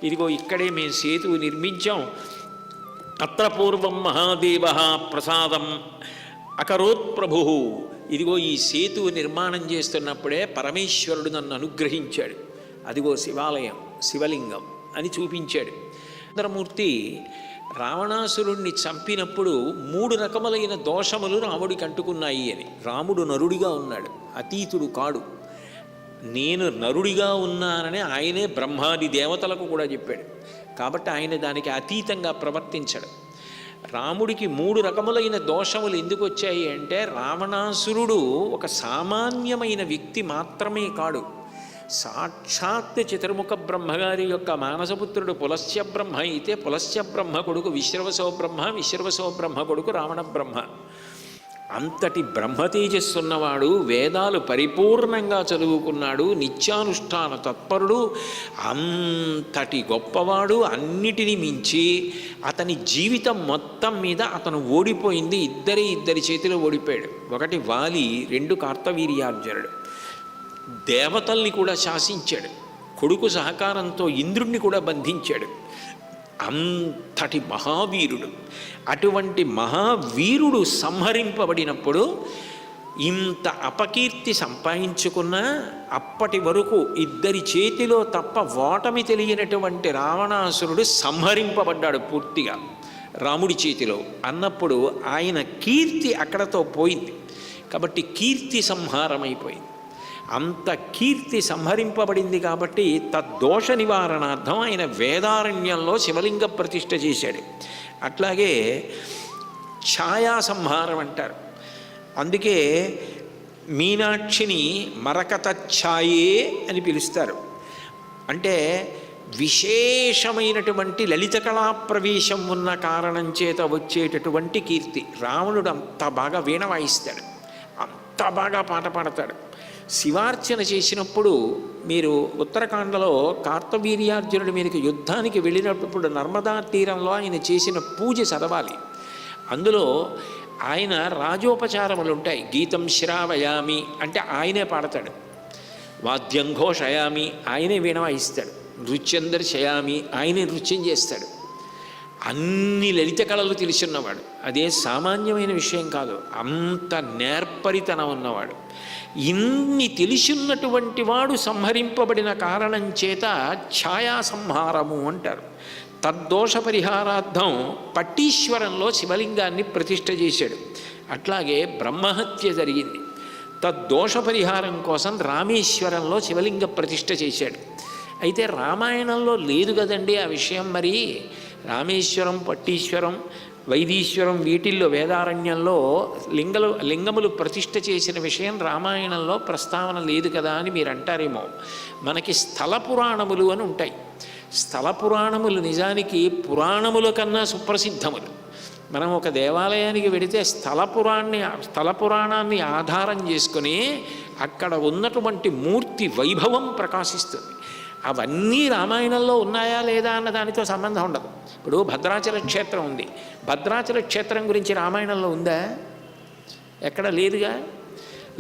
ఇదిగో ఇక్కడే మేము సేతువు నిర్మించాం. అత్ర పూర్వం మహాదేవ ప్రసాదం అకరోత్ ప్రభు. ఇదిగో ఈ సేతువు నిర్మాణం చేస్తున్నప్పుడే పరమేశ్వరుడు నన్ను అనుగ్రహించాడు. అదిగో శివాలయం, శివలింగం అని చూపించాడు. సుందరమూర్తి రావణాసురుణ్ణి చంపినప్పుడు 3 రకములైన దోషములు రాముడికి అంటుకున్నాయి అని. రాముడు నరుడిగా ఉన్నాడు, అతీతుడు కాడు. నేను నరుడిగా ఉన్నానని ఆయనే బ్రహ్మాది దేవతలకు కూడా చెప్పాడు. కాబట్టి ఆయన దానికి అతీతంగా ప్రవర్తించడు. రాముడికి 3 రకములైన దోషములు ఎందుకు వచ్చాయి అంటే, రావణాసురుడు ఒక సామాన్యమైన వ్యక్తి మాత్రమే కాడు. సాక్షాత్ చతుర్ముఖ బ్రహ్మగారి యొక్క మానసపుత్రుడు పులస్య బ్రహ్మ అయితే, పులస్య బ్రహ్మ కొడుకు విశ్రవసో బ్రహ్మ, విశ్రవసో బ్రహ్మ కొడుకు రావణ బ్రహ్మ. అంతటి బ్రహ్మతేజస్సున్నవాడు, వేదాలు పరిపూర్ణంగా చదువుకున్నాడు, నిత్యానుష్ఠాన తత్పరుడు, అంతటి గొప్పవాడు. అన్నిటినీ మించి అతని జీవితం మొత్తం మీద అతను ఓడిపోయింది ఇద్దరి చేతిలో ఓడిపోయాడు. ఒకటి వాలి, 2 కార్తవీర్యార్జునుడు. దేవతల్ని కూడా శాసించాడు. కొడుకు సహకారంతో ఇంద్రుణ్ణి కూడా బంధించాడు. అంతటి మహావీరుడు. అటువంటి మహావీరుడు సంహరింపబడినప్పుడు ఇంత అపకీర్తి సంపాదించుకున్నా అప్పటి వరకు ఇద్దరి చేతిలో తప్ప ఓటమి తెలియనటువంటి రావణాసురుడు సంహరింపబడ్డాడు పూర్తిగా రాముడి చేతిలో. అన్నప్పుడు ఆయన కీర్తి అక్కడతో పోయింది. కాబట్టి కీర్తి సంహారమైపోయింది. అంత కీర్తి సంహరింపబడింది కాబట్టి తద్దోష నివారణార్థం ఆయన వేదారణ్యంలో శివలింగ ప్రతిష్ఠ చేశాడు. అట్లాగే ఛాయా సంహారం అంటారు. అందుకే మీనాక్షిని మరకత ఛాయే అని పిలుస్తారు. అంటే విశేషమైనటువంటి లలిత కళా ప్రవేశం ఉన్న కారణం చేత వచ్చేటటువంటి కీర్తి. రావణుడు అంత బాగా వీణ వాయిస్తాడు, అంత బాగా పాట పాడతాడు. శివార్చన చేసినప్పుడు మీరు ఉత్తరాఖండలో కార్తవీర్యార్జునుడి మీదకి యుద్ధానికి వెళ్ళినప్పుడు నర్మదా తీరంలో ఆయన చేసిన పూజ చదవాలి. అందులో ఆయన రాజోపచారములు ఉంటాయి. గీతం శ్రావయామి అంటే ఆయనే పాడతాడు, వాద్యం ఘోషయామి ఆయనే వీణ వాయిస్తాడు, నృత్యం దర్శయామి ఆయనే నృత్యం చేస్తాడు. అన్ని లలిత కళలు తెలిసిన్నవాడు. అదే సామాన్యమైన విషయం కాదు, అంత నేర్పరితనం ఉన్నవాడు. ఇన్ని తెలిసిన్నటువంటి వాడు సంహరింపబడిన కారణం చేత ఛాయా సంహారము అంటారు. తద్దోష పరిహారార్థం పట్టీశ్వరంలో శివలింగాన్ని ప్రతిష్ఠ చేశాడు. అట్లాగే బ్రహ్మహత్య జరిగింది. తద్దోష పరిహారం కోసం రామేశ్వరంలో శివలింగ ప్రతిష్ఠ చేశాడు. అయితే రామాయణంలో లేదు కదండి ఆ విషయం. మరి రామేశ్వరం, పట్టీశ్వరం, వైదీశ్వరం వీటిల్లో వేదారణ్యంలో లింగములు ప్రతిష్ఠ చేసిన విషయం రామాయణంలో ప్రస్తావన లేదు కదా అని మీరు అంటారేమో. మనకి స్థల పురాణములు అని ఉంటాయి. స్థల పురాణములు నిజానికి పురాణముల కన్నా సుప్రసిద్ధములు. మనం ఒక దేవాలయానికి వెడితే స్థల పురాణాన్ని ఆధారం చేసుకుని అక్కడ ఉన్నటువంటి మూర్తి వైభవం ప్రకాశిస్తుంది. అవన్నీ రామాయణంలో ఉన్నాయా లేదా అన్న దానితో సంబంధం ఉండదు. ఇప్పుడు భద్రాచల క్షేత్రం ఉంది. భద్రాచల క్షేత్రం గురించి రామాయణంలో ఉందా? ఎక్కడ లేదుగా.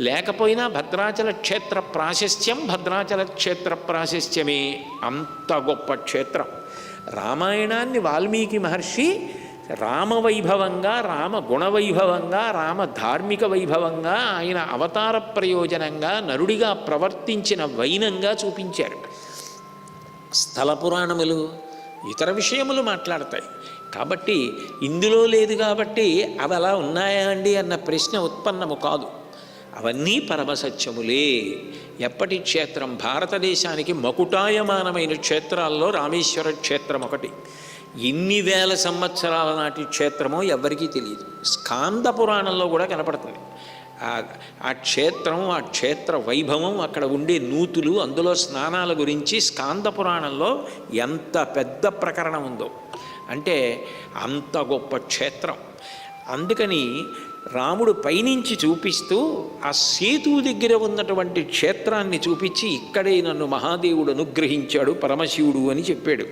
లేకపోయినా భద్రాచల క్షేత్ర ప్రాశస్త్యం భద్రాచల క్షేత్ర ప్రాశస్త్యమే. అంత గొప్ప క్షేత్రం. రామాయణాన్ని వాల్మీకి మహర్షి రామవైభవంగా, రామ గుణవైభవంగా, రామ ధార్మిక వైభవంగా, ఆయన అవతార ప్రయోజనంగా నరుడిగా ప్రవర్తించిన వైనంగా చూపించారు. స్థల పురాణములు ఇతర విషయములు మాట్లాడతాయి. కాబట్టి ఇందులో లేదు కాబట్టి అవి అలా ఉన్నాయా అండి అన్న ప్రశ్న ఉత్పన్నము కాదు. అవన్నీ పరమసత్యములే. ఎప్పటి క్షేత్రం? భారతదేశానికి మకుటాయమానమైన క్షేత్రాల్లో రామేశ్వర క్షేత్రం ఒకటి. ఎన్ని వేల సంవత్సరాల నాటి క్షేత్రమో ఎవ్వరికీ తెలియదు. స్కాంద పురాణంలో కూడా కనపడుతుంది ఆ క్షేత్రం, ఆ క్షేత్ర వైభవం, అక్కడ ఉండే నూతులు, అందులో స్నానాల గురించి స్కాంద పురాణంలో ఎంత పెద్ద ప్రకరణం ఉందో. అంటే అంత గొప్ప క్షేత్రం. అందుకని రాముడు పైనుంచి చూపిస్తూ ఆ సేతువు దగ్గర ఉన్నటువంటి క్షేత్రాన్ని చూపించి ఇక్కడే నన్ను మహాదేవుడు అనుగ్రహించాడు, పరమశివుడు అని చెప్పాడు.